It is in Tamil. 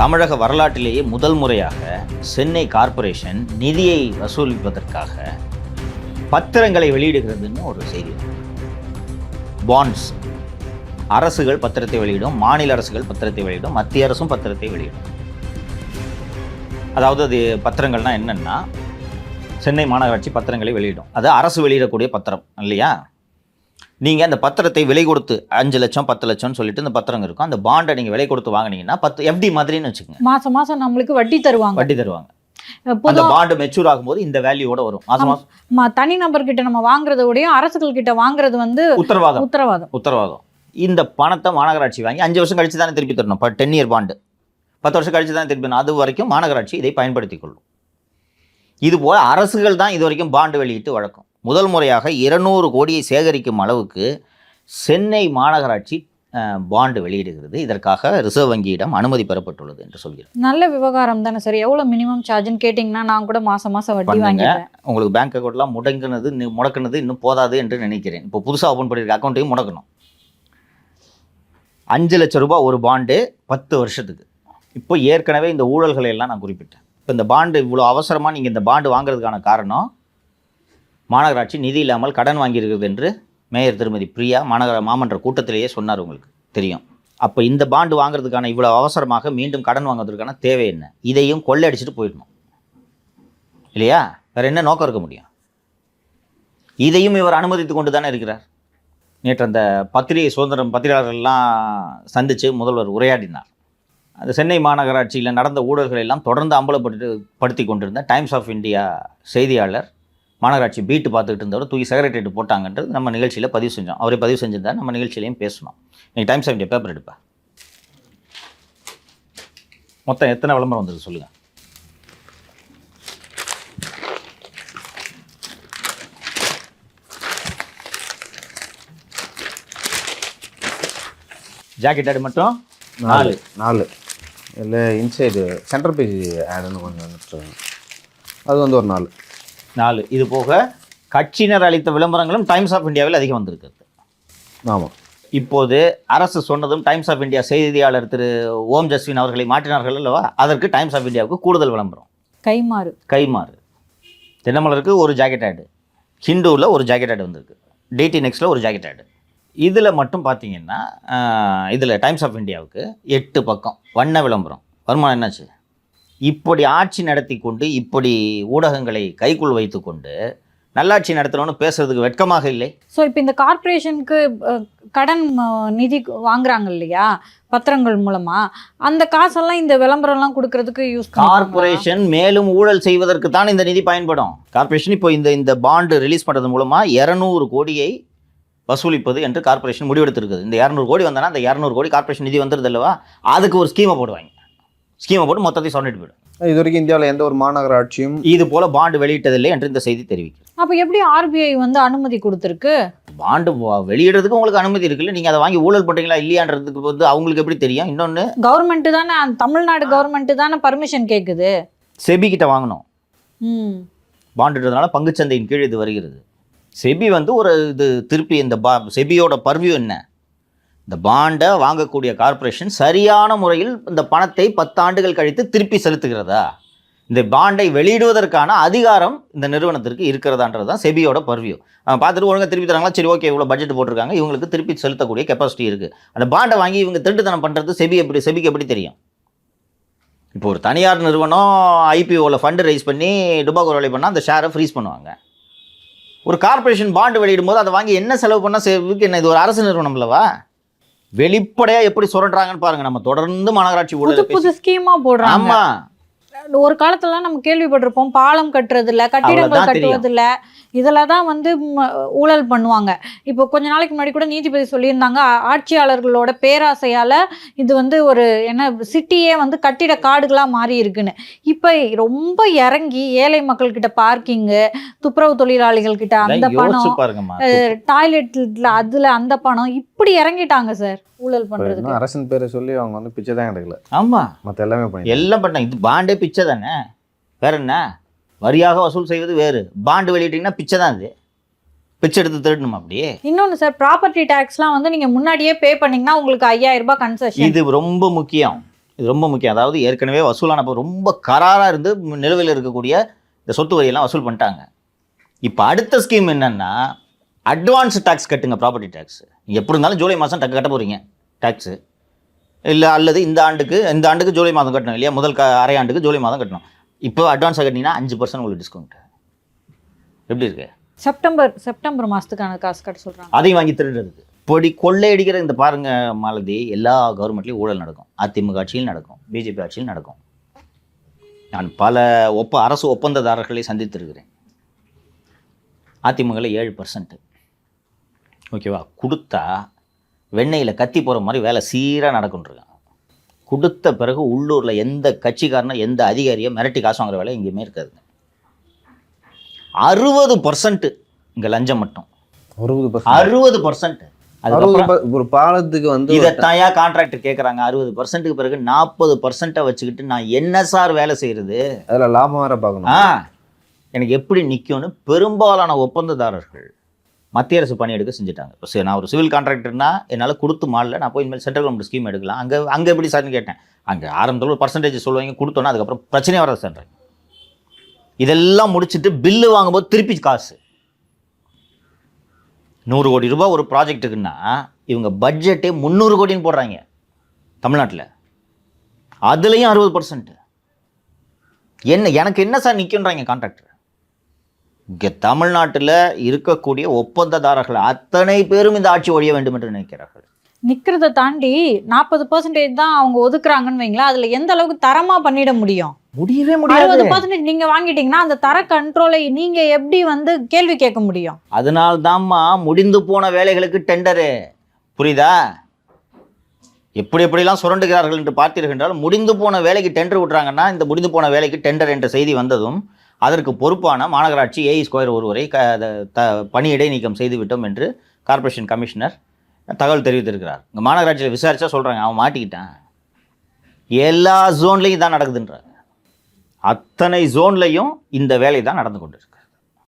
தமிழக வரலாற்றிலேயே முதல் முறையாக சென்னை கார்ப்பரேஷன் நிதியை வசூலிப்பதற்காக பத்திரங்களை வெளியிடுகிறதுன்னு ஒரு செய்தி. பாண்ட்ஸ், அரசுகள் பத்திரத்தை வெளியிடும், மாநில அரசுகள் பத்திரத்தை வெளியிடும், மத்திய அரசும் பத்திரத்தை வெளியிடும். அதாவது அது பத்திரங்கள்னால் என்னென்னா, சென்னை மாநகராட்சி பத்திரங்களை வெளியிடும். அது அரசு வெளியிடக்கூடிய பத்திரம் இல்லையா? நீங்கள் அந்த பத்திரத்தை விலை கொடுத்து 5 லட்சம் 10 லட்சம்னு சொல்லிட்டு இந்த பத்திரம் இருக்கும். அந்த பாண்டை நீங்கள் விலை கொடுத்து வாங்கினீங்கன்னா 10 FD மாதிரின்னு வச்சுக்கோங்க. மாதம் மாதம் நம்மளுக்கு வட்டி தருவாங்க. அந்த பாண்டு மெச்சூர் ஆகும்போது இந்த வேல்யூவோட வரும். மாதம் தனி நபர்கிட்ட நம்ம வாங்குறத விடையும் அரசுகள் கிட்ட வாங்குறது வந்து உத்தரவாதம். இந்த பணத்தை மாநகராட்சி வாங்கி 5 வருஷம் கழிச்சு தானே திருப்பி தரணும். 10 இயர் பாண்டு 10 வருஷம் கழிச்சு தானே திருப்பி தரணும். அது வரைக்கும் மாநகராட்சி இதை பயன்படுத்தி கொள்ளும். இதுபோல் அரசுகள் தான் இது வரைக்கும் பாண்டு வெளியிட்டு வழக்கம். முதல் முறையாக 200 கோடியை சேகரிக்கும் அளவுக்கு சென்னை மாநகராட்சி பாண்டு வெளியிடுகிறது. இதற்காக ரிசர்வ் வங்கியிடம் அனுமதி பெறப்பட்டுள்ளது என்று சொல்கிறேன். நல்ல விவகாரம் தானே சார். எவ்வளோ மினிமம் சார்ஜ்னு கேட்டிங்கன்னா நான் கூட மாதம் வட்டி வாங்கிட்டேன். உங்களுக்கு பேங்க் அக்கௌண்ட்லாம் முடக்குனது இன்னும் போதாது என்று நினைக்கிறேன். இப்போ புதுசாக ஓப்பன் பண்ணியிருக்க அக்கௌண்ட்டையும் முடக்கணும். 5 லட்சம் ரூபாய் ஒரு பாண்டு 10 வருஷத்துக்கு. இப்போ ஏற்கனவே இந்த ஊழல்களை எல்லாம் நான் குறிப்பிட்டேன். இப்போ இந்த பாண்டு இவ்வளோ அவசரமாக நீங்கள் இந்த பாண்டு வாங்குறதுக்கான காரணம், மாநகராட்சி நிதி இல்லாமல் கடன் வாங்கியிருக்கிறது என்று மேயர் திருமதி பிரியா மாமன்ற கூட்டத்திலேயே சொன்னார். உங்களுக்கு தெரியும். அப்போ இந்த பாண்டு வாங்குறதுக்கான இவ்வளோ அவசரமாக மீண்டும் கடன் வாங்குவதற்கான தேவை என்ன? இதையும் கொள்ளையடிச்சிட்டு போயிடணும் இல்லையா? வேறு என்ன நோக்கம் இருக்க முடியும்? இதையும் இவர் அனுமதித்து கொண்டு தானே இருக்கிறார். நேற்று அந்த பத்திரிகையாளர்கள்லாம் சந்தித்து முதல்வர் உரையாடினார். அந்த சென்னை மாநகராட்சியில் நடந்த ஊழல்களை எல்லாம் தொடர்ந்து அம்பலப்படுத்தி கொண்டிருந்த டைம்ஸ் ஆஃப் இந்தியா செய்தியாளர் மாநகராட்சி பீட்டு பார்த்துக்கிட்டு இருந்தவர் தூக்கி செக்ரட்டரியேட் போட்டாங்கன்றது நம்ம நிகழ்ச்சியில் பதிவு செஞ்சோம். அவரே பதிவு செஞ்சிருந்தார். நம்ம நிகழ்ச்சியிலையும் பேசணும். நீங்கள் டைம்ஸ் ஆஃப் இந்தியா பேப்பர் எடுப்பா. மொத்தம் எத்தனை விளம்பரம் வந்தது சொல்லுங்கள். ஜாக்கெட் ஆடு மட்டும் 4 இல்லை இன்சைடு சென்டர் பேஜ் ஆடுன்னு கொஞ்சம் வந்துட்டு அது வந்து ஒரு 4. இது போக கட்சியினர் அளித்த விளம்பரங்களும் டைம்ஸ் ஆஃப் இந்தியாவில் அதிகம் வந்திருக்கிறது. ஆமாம். இப்போது அரசு சொன்னதும் டைம்ஸ் ஆஃப் இந்தியா செய்தியாளர் திரு ஓம் ஜஸ்வின் அவர்களை மாற்றினார்கள் அல்லவா? அதற்கு டைம்ஸ் ஆஃப் இந்தியாவுக்கு கூடுதல் விளம்பரம். கைமாறு தினமலருக்கு ஒரு ஜாக்கெட் ஆடு, ஹிந்துவில் ஒரு ஜாக்கெட் ஆடு வந்திருக்கு, டிடி நெக்ஸ்ட்டில் ஒரு ஜாக்கெட் ஆடு. இதில் மட்டும் பார்த்தீங்கன்னா இதில் டைம்ஸ் ஆஃப் இந்தியாவுக்கு 8 பக்கம் வண்ண விளம்பரம். வருமானம் என்னாச்சு? இப்படி ஆட்சி நடத்தி கொண்டு, இப்படி ஊடகங்களை கைக்குள் வைத்து கொண்டு நல்லாட்சி நடத்தணும்னு பேசுறதுக்கு வெட்கமாக இல்லை? ஸோ இப்போ இந்த கார்ப்பரேஷனுக்கு கடன் நிதி வாங்குறாங்க இல்லையா பத்திரங்கள் மூலமா, அந்த காசெல்லாம் இந்த விளம்பரம்லாம் கொடுக்கறதுக்கு யூஸ். கார்ப்பரேஷன் மேலும் ஊழல் செய்வதற்கு தான் இந்த நிதி பயன்படும். கார்ப்பரேஷன் இப்போ இந்த பாண்டு ரிலீஸ் பண்ணுறது மூலமாக 200 கோடியை வசூலிப்பது என்று கார்ப்பரேஷன் முடிவெடுத்திருக்குது. இந்த 200 கோடி வந்தனா அந்த 200 கோடி கார்ப்பரேஷன் நிதி வந்துடுது அல்லவா? அதுக்கு ஒரு ஸ்கீமை போடுவாங்க. ஸ்கீமை போட்டு மொத்தத்தையும் சொன்னிட்டு போயிடும். இது வரைக்கும் இந்தியாவில் எந்த ஒரு மாநகராட்சியும் இது போல பாண்டு வெளியிட்டதில்லை என்று இந்த செய்தி தெரிவிக்கிறது. அப்போ எப்படி RBI வந்து அனுமதி கொடுத்துருக்கு? பாண்டு வெளியிடுறதுக்கு உங்களுக்கு அனுமதி இருக்குல்ல, நீங்கள் அதை வாங்கி ஊழல் பண்ணுறீங்களா இல்லையான்றதுக்கு வந்து அவங்களுக்கு எப்படி தெரியும்? இன்னொன்று, கவர்மெண்ட் தானே, தமிழ்நாடு கவர்மெண்ட் தானே பர்மிஷன் கேட்குது. செபி கிட்ட வாங்கணும். பாண்டுன்றதுனால பங்குச்சந்தையின் கீழ் இது வருகிறது. செபி வந்து ஒரு திருப்பி இந்த செபியோட பர்வியூ என்ன? இந்த பாண்டை வாங்கக்கூடிய கார்ப்பரேஷன் சரியான முறையில் இந்த பணத்தை 10 ஆண்டுகள் கழித்து திருப்பி செலுத்துகிறதா? இந்த பாண்டை வெளியிடுவதற்கான அதிகாரம் இந்த நிறுவனத்திற்கு இருக்கிறதான்றது தான் செபியோட பர்வியூ. பார்த்துட்டு ஒழுங்காக திருப்பி தராங்களா, சரி ஓகே இவ்வளோ பட்ஜெட் போட்டிருக்காங்க, இவங்களுக்கு திருப்பி செலுத்தக்கூடிய கெப்பாசிட்டி இருக்குது. அந்த பாண்டை வாங்கி இவங்க திருட்டுத்தனம் பண்ணுறது செபிக்கு எப்படி தெரியும்? இப்போ ஒரு தனியார் நிறுவனம் IPOவில் ஃபண்டு ரைஸ் பண்ணி டுபாகோ வேலை பண்ணால் அந்த ஷேரை ஃப்ரீஸ் பண்ணுவாங்க. ஒரு கார்ப்பரேஷன் பாண்டு வெளியிடும் போது அதை வாங்கி என்ன செலவு பண்ணால் செவிக்கு என்ன? இது ஒரு அரசு நிறுவனம் இல்லவா? வெளிப்படையாக எப்படி சுரண்டுறாங்கன்னு பாருங்க. நம்ம தொடர்ந்து மாநகராட்சி புது ஸ்கீமா போடுறாங்க. ஆமா, ஒரு காலத்துல நம்ம கேள்விப்பட்டிருப்போம், பாலம் கட்டுறது இல்ல, கட்டிடங்கள் கட்டுவது இல்ல, இதில் தான் வந்து ஊழல் பண்ணுவாங்க. இப்போ கொஞ்ச நாளைக்கு முன்னாடி கூட நீதிபதி சொல்லியிருந்தாங்க, ஆட்சியாளர்களோட பேராசையால் இது வந்து ஒரு சிட்டியே வந்து கட்டிட காடுகளாக மாறி இருக்குன்னு. இப்போ ரொம்ப இறங்கி ஏழை மக்கள்கிட்ட பார்க்கிங்கு, துப்புரவு தொழிலாளிகள் கிட்ட அந்த பணம், டாய்லெட்ல அதில் அந்த பணம், இப்படி இறங்கிட்டாங்க சார் ஊழல் பண்றது. அரசின் பேரை சொல்லி அவங்க வந்து பிச்சை தான் எடுக்கல. ஆமா, மற்ற எல்லாமே பண்ணாங்க. இது பாண்டே பிச்சை தானே, வேற என்ன? வரியாக வசூல் செய்வது வேறு, பாண்டு வெளியிட்டீங்கன்னா பிச்சை தான். இது பிச்சை எடுத்து திருடணுமா? அப்படியே இன்னொன்று சார், ப்ராப்பர்ட்டி டேக்ஸ்லாம் வந்து நீங்கள் முன்னாடியே பே பண்ணிங்கன்னா உங்களுக்கு 5000 ரூபாய் கன்செஷன். இது ரொம்ப முக்கியம். இது ரொம்ப முக்கியம். அதாவது ஏற்கனவே வசூலானப்போ ரொம்ப கராராக இருந்து நிலுவையில் இருக்கக்கூடிய இந்த சொத்து வரியெல்லாம் வசூல் பண்ணிட்டாங்க. இப்போ அடுத்த ஸ்கீம் என்னென்னா அட்வான்ஸ் டேக்ஸ் கட்டுங்க, ப்ராப்பர்ட்டி டேக்ஸ். எப்படி இருந்தாலும் ஜூலை மாதம் கட்ட போகிறீங்க டேக்ஸு, இல்லை அல்லது இந்த ஆண்டுக்கு ஜூலை மாதம் கட்டணும் இல்லையா, முதல் அரை ஆண்டுக்கு ஜூலை மாதம் கட்டணும். இப்போ அட்வான்ஸாக கட்டினீங்கன்னா 5% உங்களுக்கு டிஸ்கவுண்ட். எப்படி இருக்கு? செப்டம்பர் மாதத்துக்கான காசு கட்ட சொல்கிறாங்க, அதையும் வாங்கி திருடுறது. இப்படி கொள்ளையடிக்கிற இந்த பாருங்க மாலதி, எல்லா கவர்மெண்ட்லேயும் ஊழல் நடக்கும். அதிமுக ஆட்சியில் நடக்கும், பிஜேபி ஆட்சியில் நடக்கும். நான் பல அரசு ஒப்பந்ததாரர்களை சந்தித்திருக்கிறேன். அதிமுகவில் 7%. ஓகேவா? கொடுத்தா வெண்ணெயில் கத்தி போகிற மாதிரி வேலை சீராக நடக்குன்றிருக்காங்க. கொடுத்த பிறகு உள்ளூரில் எந்த கட்சிக்காரனோ எந்த அதிகாரியோ மிரட்டி காசு வாங்குற வேலை எங்கேயுமே இருக்காதுங்க. 60% இங்கே லஞ்சம் மட்டும். 60%. ஒரு பாலத்துக்கு வந்து இதைத்தாயா கான்ட்ராக்டர் கேட்குறாங்க. 60%க்கு பிறகு 40% வச்சுக்கிட்டு நான் என்ன சார் வேலை செய்கிறது? அதில் லாபம் வேற பார்க்கணும். எனக்கு எப்படி நிற்கும்னு பெரும்பாலான ஒப்பந்ததாரர்கள் மத்திய அரசு பணியெடுக்க செஞ்சுட்டாங்க. இப்போ நான் ஒரு சிவில் கான்ட்ராக்டர்னா என்னால் கொடுத்து மாடல நான் போய் இனிமேல் சென்ட்ரல் கவர்மெண்ட் ஸ்கீம் எடுக்கலாம். அங்கே எப்படி சார்னு கேட்டேன். அங்கே ஆரம்பத்தில் ஒரு பர்சன்டேஜ் சொல்லுவாங்க, கொடுத்தோன்னா அதுக்கப்புறம் பிரச்சனையே வராது சார். இதெல்லாம் முடிச்சுட்டு பில்லு வாங்கும்போது திருப்பி காசு 100 கோடி ரூபாய் ஒரு ப்ராஜெக்ட்டுக்குன்னா இவங்க பட்ஜெட்டே 300 கோடின்னு போடுறாங்க தமிழ்நாட்டில். அதுலேயும் 60%. எனக்கு என்ன சார் நிற்கின்றாங்க கான்ட்ராக்டர்? இங்கே தமிழ்நாட்டில் இருக்கக்கூடிய ஒப்பந்ததாரர்கள் அத்தனை பேரும் இந்த ஆட்சி ஒழிய வேண்டும் என்று நினைக்கிறார்கள். நிற்கிறத தாண்டி 40% தான் அவங்க ஒதுக்குறாங்கன்னு வைங்களா, அதில் எந்த அளவுக்கு தரமாக பண்ணிட முடியும்? முடியவே முடியாது. 60% நீங்க வாங்கிட்டீங்கன்னா அந்த தர கண்ட்ரோலை நீங்க எப்படி வந்து கேள்வி கேட்க முடியும்? அதனால்தான்மா முடிந்து போன வேலைகளுக்கு டெண்டரு. புரியுதா? எப்படிலாம் சுரண்டுகிறார்கள் என்று பார்த்தீர்கள் என்றால், முடிந்து போன வேலைக்கு டெண்டர் விட்றாங்கன்னா இந்த முடிந்து போன வேலைக்கு டெண்டர் என்ற செய்தி வந்ததும் அதற்கு பொறுப்பான மாநகராட்சி ஏஇ ஸ்கொயர் ஒருவரை பணியிடை நீக்கம் செய்துவிட்டோம் என்று கார்ப்பரேஷன் கமிஷனர் தகவல் தெரிவித்திருக்கிறார். இங்கே மாநகராட்சியில் விசாரிச்சா சொல்கிறாங்க அவன் மாட்டிக்கிட்டான். எல்லா ஜோன்லையும் தான் நடக்குதுன்றாங்க. அத்தனை ஜோன்லையும் இந்த வேலை தான் நடந்து கொண்டிருக்கு.